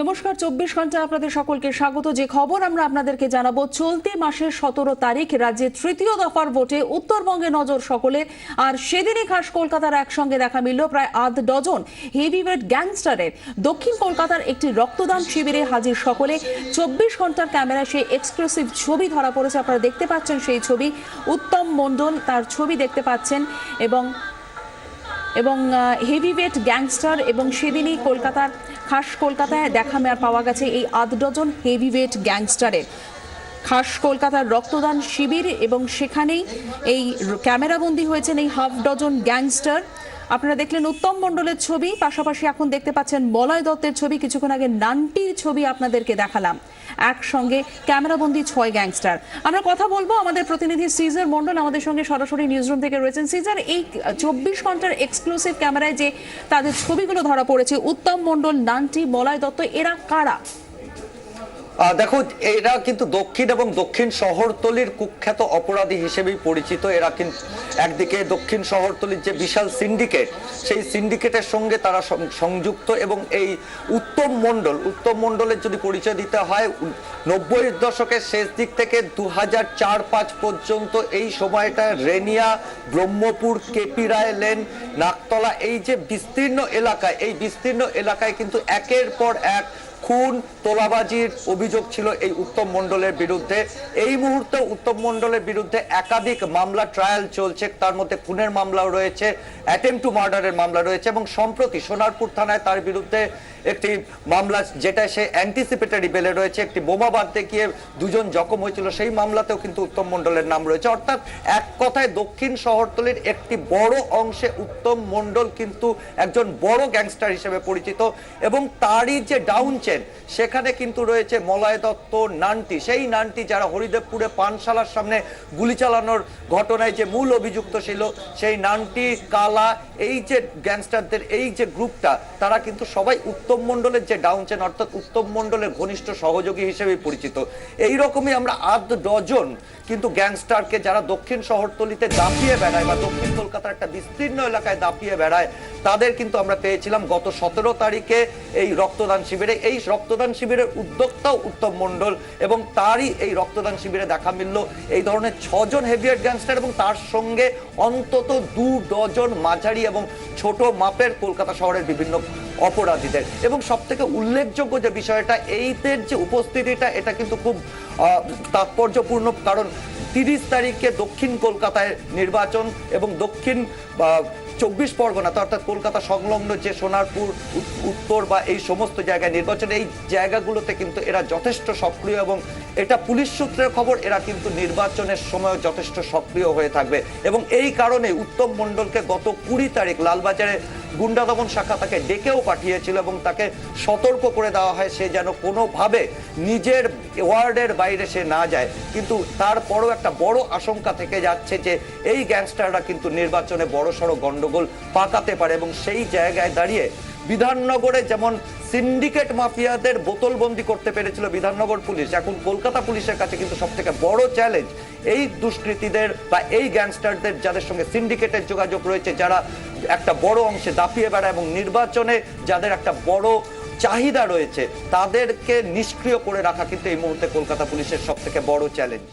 নমস্কার, 24 ঘন্টা আপনাদের সকলকে স্বাগত। যে খবর আমরা আপনাদেরকে জানাবো, চলতি মাসের 17 তারিখ রাজ্যে তৃতীয় দফার ভোটে উত্তরবঙ্গে নজর সকলের। আর সেদিনই খাস কলকাতার একসঙ্গে দেখা মিলল প্রায় আধ ডজন হেভিওয়েট গ্যাংস্টারের। দক্ষিণ কলকাতার একটি রক্তদান শিবিরে হাজির সকলে। 24 ঘন্টার ক্যামেরায় সেই এক্সক্লুসিভ ছবি ধরা পড়েছে। আপনারা দেখতে পাচ্ছেন সেই ছবি, উত্তম মণ্ডল তার ছবি দেখতে পাচ্ছেন। এবং হেভিওয়েট গ্যাংস্টার, এবং সেদিনই খাস কলকাতায় দেখা পাওয়া গেছে এই আধ ডজন হেভিওয়েট গ্যাংস্টারের। খাস কলকাতার রক্তদান শিবির, এবং সেখানেই এই ক্যামেরাবন্দি হয়েছেন এই হাফ ডজন গ্যাংস্টার। আপনারা দেখলেন উত্তম মণ্ডলের ছবি, পাশাপাশি এখন দেখতে পাচ্ছেন মলয় দত্তের ছবি। কিছুক্ষণ আগে নানটির ছবি আপনাদেরকে দেখালাম। একসঙ্গে ক্যামেরাবন্দি 6 গ্যাংস্টার। আমরা কথা বলবো, আমাদের প্রতিনিধি সিজার মণ্ডল আমাদের সঙ্গে সরাসরি নিউজরুম থেকে রয়েছেন। সিজার, এই 24 ঘন্টার এক্সক্লুসিভ ক্যামেরায় যে তাদের ছবিগুলো ধরা পড়েছে, উত্তম মণ্ডল, নানটি, মলয় দত্ত, এরা কারা? দেখো, এরা কিন্তু দক্ষিণ এবং দক্ষিণ শহরতলির কুখ্যাত অপরাধী হিসেবেই পরিচিত। এরা কিন্তু একদিকে দক্ষিণ শহরতলির যে বিশাল সিন্ডিকেট, সেই সিন্ডিকেটের সঙ্গে তারা সংযুক্ত। এবং এই উত্তম মণ্ডলের যদি পরিচয় দিতে হয়, 90-এর দশকের শেষ দিক থেকে 2004-05 পর্যন্ত এই সময়টা রেনিয়া, ব্রহ্মপুর, কেপি রায় লেন, নাকতলা, এই যে বিস্তীর্ণ এলাকায়, এই বিস্তীর্ণ এলাকায় কিন্তু একের পর এক খুন, তোলাবাজির অভিযোগ ছিল এই উত্তম মণ্ডলের বিরুদ্ধে। এই মুহূর্তে উত্তম মণ্ডলের বিরুদ্ধে একাধিক মামলা ট্রায়াল চলছে। তার মধ্যে খুনের মামলাও রয়েছে, অ্যাটেম্পট টু মার্ডারের মামলা রয়েছে, এবং সম্প্রতি সোনারপুর থানায় তার বিরুদ্ধে একটি মামলা, যেটা সে অ্যান্টিসিপেটরি বেলে রয়েছে। একটি বোমা বাঁধতে গিয়ে 2 জন জখম হয়েছিল, সেই মামলাতেও কিন্তু উত্তম মণ্ডলের নাম রয়েছে। অর্থাৎ এক কথায় দক্ষিণ শহরতলির একটি বড় অংশে উত্তম মণ্ডল কিন্তু একজন বড় গ্যাংস্টার হিসেবে পরিচিত। এবং তারই যে ডাউন চেন, সেখানে কিন্তু রয়েছে মলয় দত্ত, নানটি, সেই নানটি যারা হরিদেবপুরে পানশালার সামনে গুলি চালানোর ঘটনায় যে মূল অভিযুক্ত ছিল, সেই নানটি, কালা, এই যে গ্যাংস্টারদের এই যে গ্রুপটা, তারা কিন্তু সবাই উত্তম মণ্ডলের যে ডাউন চেন, অর্থাৎ উত্তম মণ্ডলের ঘনিষ্ঠ সহযোগী হিসেবে পরিচিত। এই রকমই আমরা আধ ডজন কিন্তু গ্যাংস্টারকে, যারা দক্ষিণ শহরতলিতে দাপিয়ে বেড়ায় বা দক্ষিণ কলকাতার একটা বিস্তীর্ণ এলাকায় দাপিয়ে বেড়ায়, তাদের কিন্তু আমরা পেয়েছিলাম গত 17 তারিখে এই রক্তদান শিবিরে। এই রক্তদান শিবিরের উদ্যোক্তাও উত্তম মণ্ডল, এবং তারই এই রক্তদান শিবিরে দেখা মিলল এই ধরনের 6 জন হেভিওয়েট গ্যাংস্টার, এবং তার সঙ্গে অন্তত 2 ডজন মাঝারি এবং ছোট মাপের কলকাতা শহরের বিভিন্ন অপরাধীদের। এবং সব থেকে উল্লেখযোগ্য যে বিষয়টা, এইদের যে উপস্থিতিটা, এটা কিন্তু খুব তাৎপর্যপূর্ণ, কারণ 30 তারিখে দক্ষিণ কলকাতায় নির্বাচন, এবং দক্ষিণ 24 পরগনা, অর্থাৎ কলকাতা সংলগ্ন যে সোনারপুর, উত্তর বা এই সমস্ত জায়গায় নির্বাচন, এই জায়গাগুলোতে কিন্তু এরা যথেষ্ট সক্রিয়। এবং এটা পুলিশ সূত্রের খবর, এরা কিন্তু নির্বাচনের সময় যথেষ্ট সক্রিয় হয়ে থাকবে। এবং এই কারণে উত্তম মণ্ডলকে গত 20 তারিখ লালবাজারে গুন্ডা দমন শাখা তাকে ডেকেও পাঠিয়েছিল, এবং তাকে সতর্ক করে দেওয়া হয় সে যেন কোনোভাবে নিজের ওয়ার্ডের বাইরে সে না যায়। কিন্তু তারপরও একটা বড় আশঙ্কা থেকে যাচ্ছে যে এই গ্যাংস্টাররা কিন্তু নির্বাচনে বড়সড় গন্ডগোল পাকাতে পারে। এবং সেই জায়গায় দাঁড়িয়ে বিধাননগরে যেমন সিন্ডিকেট মাফিয়াদের বোতলবন্দি করতে পেরেছিল বিধাননগর পুলিশ, এখন কলকাতা পুলিশের কাছে কিন্তু সব থেকে বড় চ্যালেঞ্জ এই দুষ্কৃতীদের বা এই গ্যাংস্টারদের, যাদের সঙ্গে সিন্ডিকেটের যোগাযোগ রয়েছে, যারা একটা বড় অংশে দাপিয়ে বেড়ায়, এবং নির্বাচনে যাদের একটা বড় চাহিদা রয়েছে, তাদেরকে নিষ্ক্রিয় করে রাখা কিন্তু এই মুহূর্তে কলকাতা পুলিশের সব থেকে বড় চ্যালেঞ্জ।